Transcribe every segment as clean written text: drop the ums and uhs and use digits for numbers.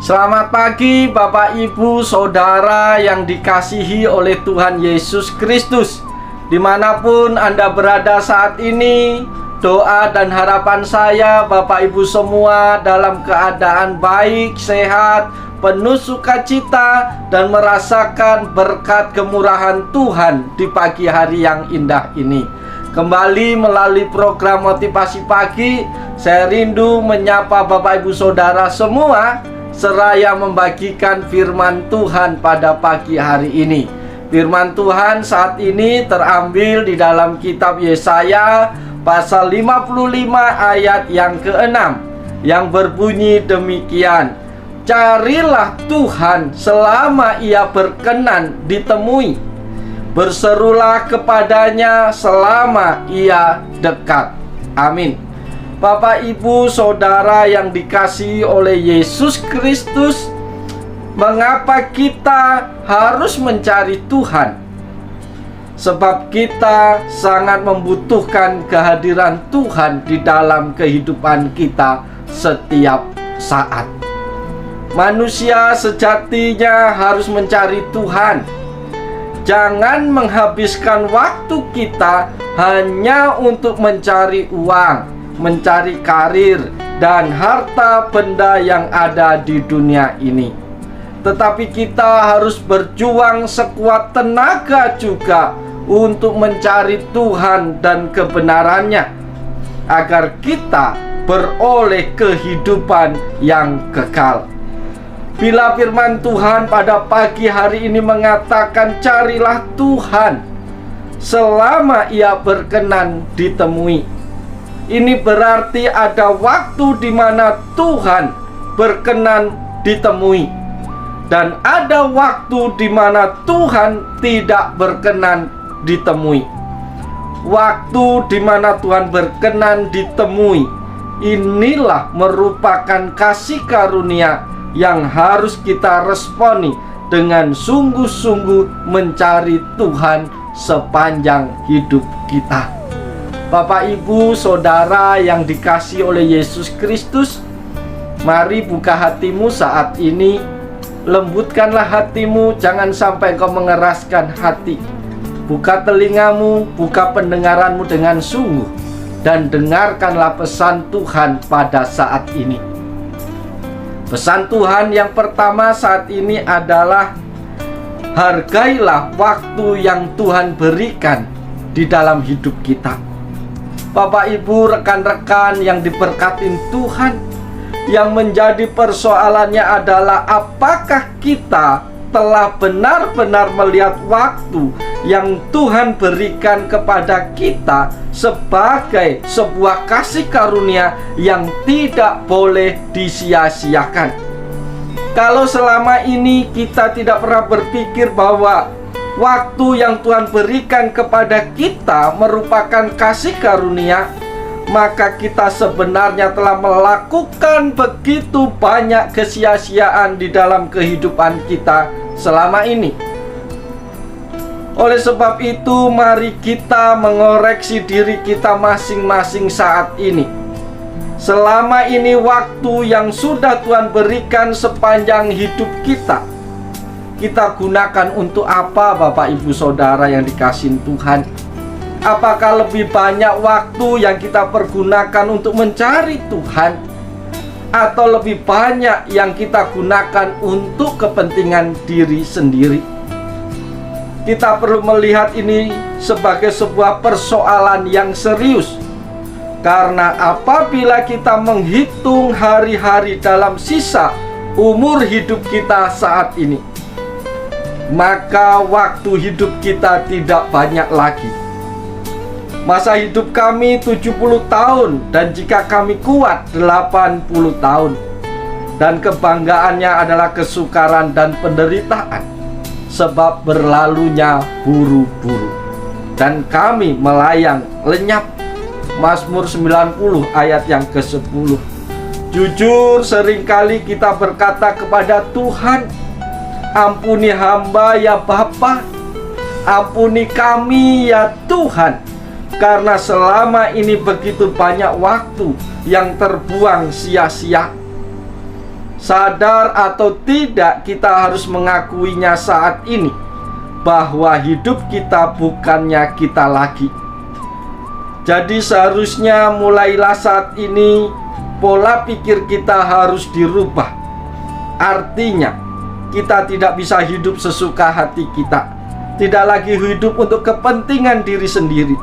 Selamat pagi Bapak Ibu Saudara yang dikasihi oleh Tuhan Yesus Kristus. Dimanapun Anda berada saat ini, doa dan harapan saya Bapak Ibu semua dalam keadaan baik, sehat, penuh sukacita, dan merasakan berkat kemurahan Tuhan di pagi hari yang indah ini. Kembali melalui program Motivasi Pagi, saya rindu menyapa Bapak Ibu Saudara semua seraya membagikan firman Tuhan pada pagi hari ini. Firman Tuhan saat ini terambil di dalam kitab Yesaya pasal 55 ayat yang ke-6 yang berbunyi demikian: Carilah Tuhan selama Ia berkenan ditemui, berserulah kepadanya selama Ia dekat. Amin. Bapak, Ibu, Saudara yang dikasihi oleh Yesus Kristus, mengapa kita harus mencari Tuhan? Sebab kita sangat membutuhkan kehadiran Tuhan di dalam kehidupan kita setiap saat. Manusia sejatinya harus mencari Tuhan. Jangan menghabiskan waktu kita hanya untuk mencari uang, mencari karir, dan harta benda yang ada di dunia ini. Tetapi kita harus berjuang sekuat tenaga juga untuk mencari Tuhan dan kebenarannya, agar kita beroleh kehidupan yang kekal. Bila firman Tuhan pada pagi hari ini mengatakan carilah Tuhan selama Ia berkenan ditemui, ini berarti ada waktu di mana Tuhan berkenan ditemui, dan ada waktu di mana Tuhan tidak berkenan ditemui. Waktu di mana Tuhan berkenan ditemui, inilah merupakan kasih karunia yang harus kita responi dengan sungguh-sungguh mencari Tuhan sepanjang hidup kita. Bapak, Ibu, Saudara yang dikasihi oleh Yesus Kristus, mari buka hatimu saat ini. Lembutkanlah hatimu, jangan sampai kau mengeraskan hati. Buka telingamu, buka pendengaranmu dengan sungguh, dan dengarkanlah pesan Tuhan pada saat ini. Pesan Tuhan yang pertama saat ini adalah: hargailah waktu yang Tuhan berikan di dalam hidup kita. Bapak, Ibu, rekan-rekan yang diberkatin Tuhan, yang menjadi persoalannya adalah apakah kita telah benar-benar melihat waktu yang Tuhan berikan kepada kita sebagai sebuah kasih karunia yang tidak boleh disia-siakan. Kalau selama ini kita tidak pernah berpikir bahwa waktu yang Tuhan berikan kepada kita merupakan kasih karunia, maka kita sebenarnya telah melakukan begitu banyak kesia-siaan di dalam kehidupan kita selama ini. Oleh sebab itu, mari kita mengoreksi diri kita masing-masing saat ini. Selama ini waktu yang sudah Tuhan berikan sepanjang hidup kita, kita gunakan untuk apa, Bapak, Ibu, Saudara yang dikasihi Tuhan? Apakah lebih banyak waktu yang kita pergunakan untuk mencari Tuhan, atau lebih banyak yang kita gunakan untuk kepentingan diri sendiri? Kita perlu melihat ini sebagai sebuah persoalan yang serius, karena apabila kita menghitung hari-hari dalam sisa umur hidup kita saat ini, maka waktu hidup kita tidak banyak lagi. Masa hidup kami 70 tahun, dan jika kami kuat 80 tahun. Dan kebanggaannya adalah kesukaran dan penderitaan, sebab berlalunya buru-buru, dan kami melayang lenyap. Mazmur 90 ayat yang ke-10. Jujur, seringkali kita berkata kepada Tuhan, ampuni hamba ya Bapa, ampuni kami ya Tuhan, karena selama ini begitu banyak waktu yang terbuang sia-sia. Sadar atau tidak, kita harus mengakuinya saat ini, bahwa hidup kita bukannya kita lagi. Jadi seharusnya mulailah saat ini pola pikir kita harus dirubah. Artinya, kita tidak bisa hidup sesuka hati kita, tidak lagi hidup untuk kepentingan diri sendiri,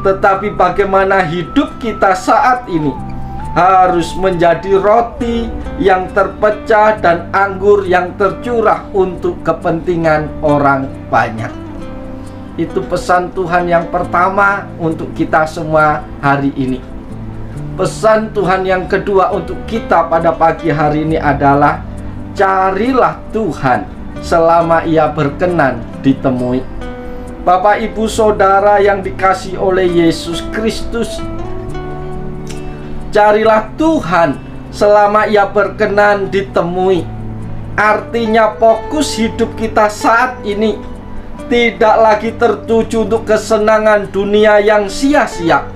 tetapi bagaimana hidup kita saat ini harus menjadi roti yang terpecah dan anggur yang tercurah untuk kepentingan orang banyak. Itu pesan Tuhan yang pertama untuk kita semua hari ini. Pesan Tuhan yang kedua untuk kita pada pagi hari ini adalah carilah Tuhan selama Ia berkenan ditemui. Bapak, Ibu, Saudara yang dikasihi oleh Yesus Kristus, carilah Tuhan selama Ia berkenan ditemui. Artinya fokus hidup kita saat ini tidak lagi tertuju untuk kesenangan dunia yang sia-sia,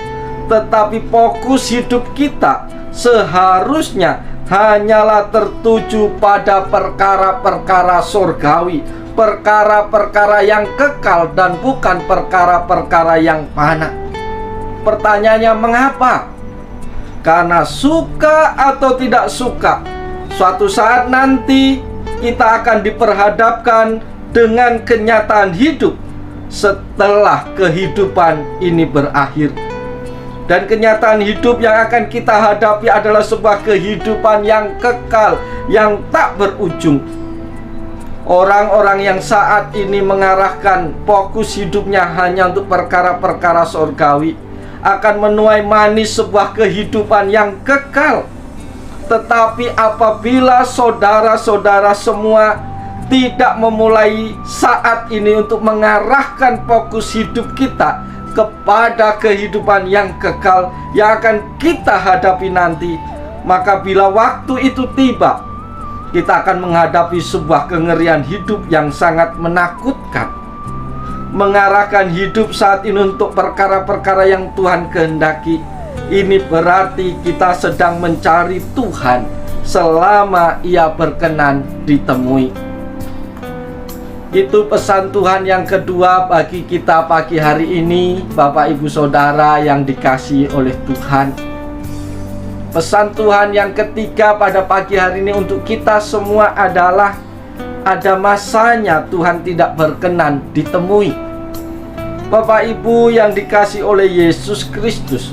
tetapi fokus hidup kita seharusnya hanyalah tertuju pada perkara-perkara surgawi, perkara-perkara yang kekal dan bukan perkara-perkara yang fana. Pertanyaannya, mengapa? Karena suka atau tidak suka, suatu saat nanti kita akan diperhadapkan dengan kenyataan hidup setelah kehidupan ini berakhir. Dan kenyataan hidup yang akan kita hadapi adalah sebuah kehidupan yang kekal, yang tak berujung. Orang-orang yang saat ini mengarahkan fokus hidupnya hanya untuk perkara-perkara surgawi akan menuai manis sebuah kehidupan yang kekal. Tetapi apabila saudara-saudara semua tidak memulai saat ini untuk mengarahkan fokus hidup kita kepada kehidupan yang kekal yang akan kita hadapi nanti, maka bila waktu itu tiba, kita akan menghadapi sebuah kengerian hidup yang sangat menakutkan. Mengarahkan hidup saat ini untuk perkara-perkara yang Tuhan kehendaki, ini berarti kita sedang mencari Tuhan selama Ia berkenan ditemui. Itu pesan Tuhan yang kedua bagi kita pagi hari ini, Bapak, Ibu, Saudara yang dikasihi oleh Tuhan. Pesan Tuhan yang ketiga pada pagi hari ini untuk kita semua adalah ada masanya Tuhan tidak berkenan ditemui. Bapak, Ibu yang dikasihi oleh Yesus Kristus,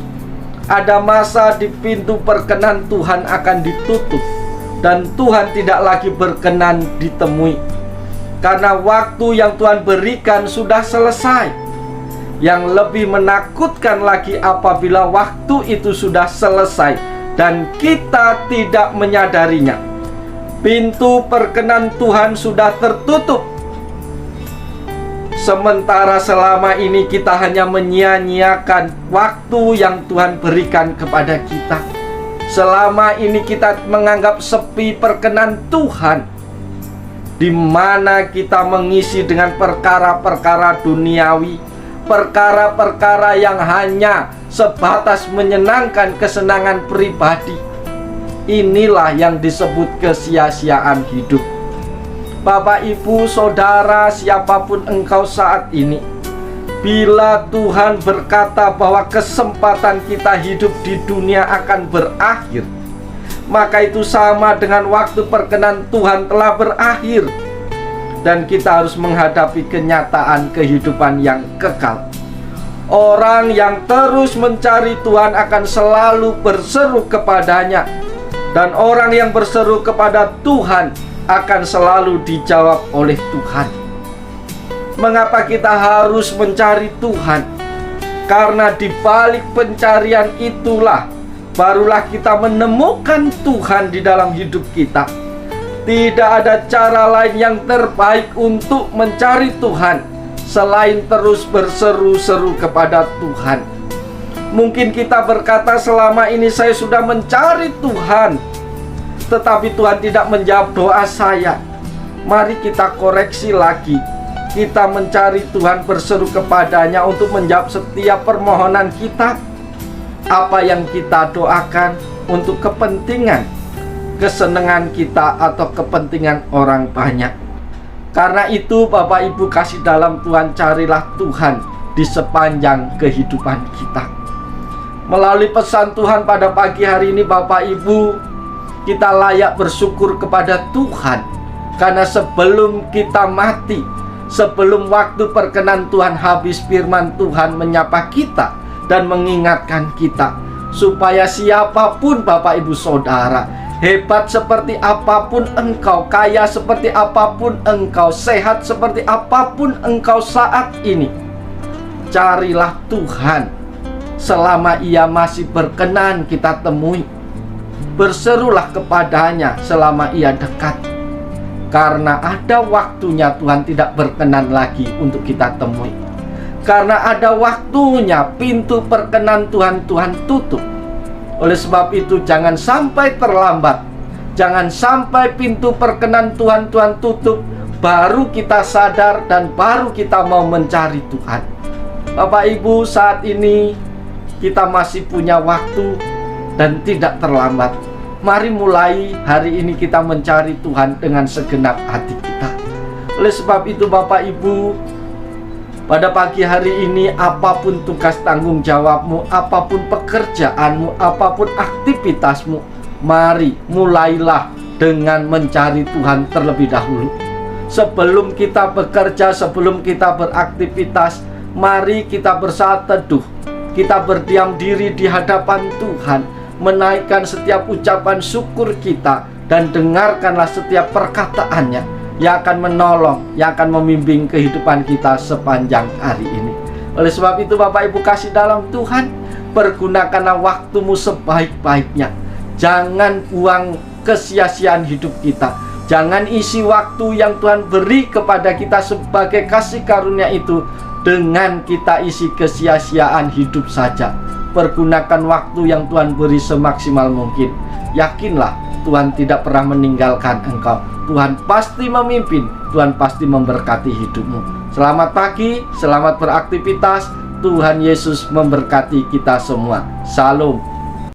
ada masa di pintu perkenan Tuhan akan ditutup dan Tuhan tidak lagi berkenan ditemui, karena waktu yang Tuhan berikan sudah selesai. Yang lebih menakutkan lagi apabila waktu itu sudah selesai dan kita tidak menyadarinya. Pintu perkenan Tuhan sudah tertutup. Sementara selama ini kita hanya menyia-nyiakan waktu yang Tuhan berikan kepada kita. Selama ini kita menganggap sepi perkenan Tuhan, di mana kita mengisi dengan perkara-perkara duniawi, perkara-perkara yang hanya sebatas menyenangkan kesenangan pribadi. Inilah yang disebut kesia-siaan hidup. Bapak, Ibu, Saudara, siapapun engkau saat ini, bila Tuhan berkata bahwa kesempatan kita hidup di dunia akan berakhir, maka itu sama dengan waktu perkenan Tuhan telah berakhir, dan kita harus menghadapi kenyataan kehidupan yang kekal. Orang yang terus mencari Tuhan akan selalu berseru kepadanya, dan orang yang berseru kepada Tuhan akan selalu dijawab oleh Tuhan. Mengapa kita harus mencari Tuhan? Karena di balik pencarian itulah barulah kita menemukan Tuhan di dalam hidup kita. Tidak ada cara lain yang terbaik untuk mencari Tuhan selain terus berseru-seru kepada Tuhan. Mungkin kita berkata, selama ini saya sudah mencari Tuhan, tetapi Tuhan tidak menjawab doa saya. Mari kita koreksi lagi. Kita mencari Tuhan, berseru kepadanya untuk menjawab setiap permohonan kita. Apa yang kita doakan untuk kepentingan kesenangan kita atau kepentingan orang banyak. Karena itu Bapak Ibu kasih dalam Tuhan, carilah Tuhan di sepanjang kehidupan kita. Melalui pesan Tuhan pada pagi hari ini Bapak Ibu, kita layak bersyukur kepada Tuhan. Karena sebelum kita mati, sebelum waktu perkenan Tuhan habis, firman Tuhan menyapa kita dan mengingatkan kita, supaya siapapun Bapak Ibu Saudara, hebat seperti apapun engkau, kaya seperti apapun engkau, sehat seperti apapun engkau saat ini, carilah Tuhan selama Ia masih berkenan kita temui. Berserulah kepadanya selama Ia dekat. Karena ada waktunya Tuhan tidak berkenan lagi untuk kita temui. Karena ada waktunya pintu perkenan Tuhan tutup. Oleh sebab itu jangan sampai terlambat. Jangan sampai pintu perkenan Tuhan tutup, baru kita sadar dan baru kita mau mencari Tuhan. Bapak Ibu, saat ini kita masih punya waktu dan tidak terlambat. Mari mulai hari ini kita mencari Tuhan dengan segenap hati kita. Oleh sebab itu Bapak Ibu, pada pagi hari ini apapun tugas tanggung jawabmu, apapun pekerjaanmu, apapun aktivitasmu, mari mulailah dengan mencari Tuhan terlebih dahulu. Sebelum kita bekerja, sebelum kita beraktivitas, mari kita bersaat teduh, kita berdiam diri di hadapan Tuhan, menaikkan setiap ucapan syukur kita, dan dengarkanlah setiap perkataannya yang akan menolong, yang akan membimbing kehidupan kita sepanjang hari ini. Oleh sebab itu Bapak Ibu kasih dalam Tuhan, pergunakanlah waktumu sebaik-baiknya. Jangan buang kesia-siaan hidup kita. Jangan isi waktu yang Tuhan beri kepada kita sebagai kasih karunia itu dengan kita isi kesia-siaan hidup saja. Pergunakan waktu yang Tuhan beri semaksimal mungkin. Yakinlah Tuhan tidak pernah meninggalkan engkau. Tuhan pasti memimpin, Tuhan pasti memberkati hidupmu. Selamat pagi, selamat beraktivitas. Tuhan Yesus memberkati kita semua. Shalom.